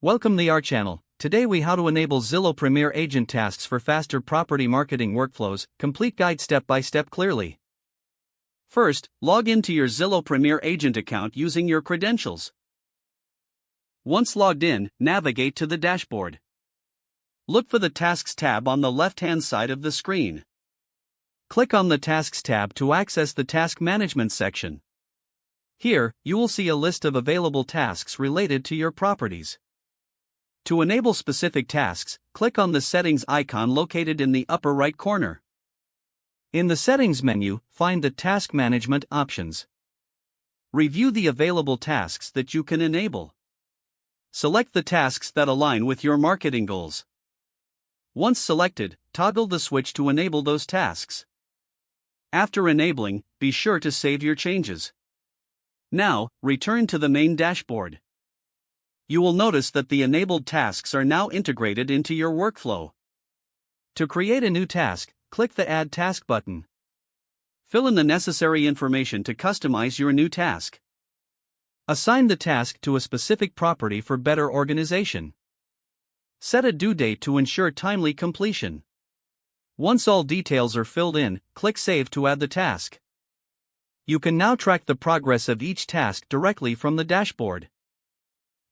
Welcome to our channel. Today we how to enable Zillow Premier Agent tasks for faster property marketing workflows. Complete guide step by step clearly. First, log into your Zillow Premier Agent account using your credentials. Once logged in, navigate to the dashboard. Look for the Tasks tab on the left-hand side of the screen. Click on the Tasks tab to access the Task Management section. Here, you will see a list of available tasks related to your properties. To enable specific tasks, click on the Settings icon located in the upper right corner. In the Settings menu, find the Task Management options. Review the available tasks that you can enable. Select the tasks that align with your marketing goals. Once selected, toggle the switch to enable those tasks. After enabling, be sure to save your changes. Now, return to the main dashboard. You will notice that the enabled tasks are now integrated into your workflow. To create a new task, click the Add Task button. Fill in the necessary information to customize your new task. Assign the task to a specific property for better organization. Set a due date to ensure timely completion. Once all details are filled in, click Save to add the task. You can now track the progress of each task directly from the dashboard.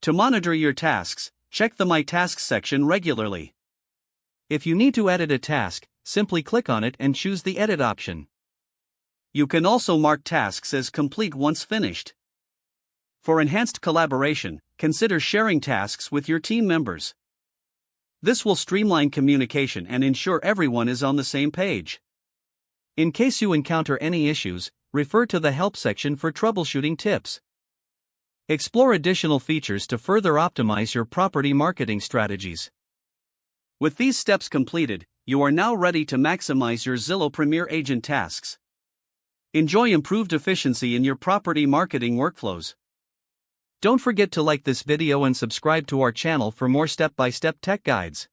To monitor your tasks, check the My Tasks section regularly. If you need to edit a task, simply click on it and choose the Edit option. You can also mark tasks as complete once finished. For enhanced collaboration, consider sharing tasks with your team members. This will streamline communication and ensure everyone is on the same page. In case you encounter any issues, refer to the Help section for troubleshooting tips. Explore additional features to further optimize your property marketing strategies. With these steps completed, you are now ready to maximize your Zillow Premier Agent tasks. Enjoy improved efficiency in your property marketing workflows. Don't forget to like this video and subscribe to our channel for more step-by-step tech guides.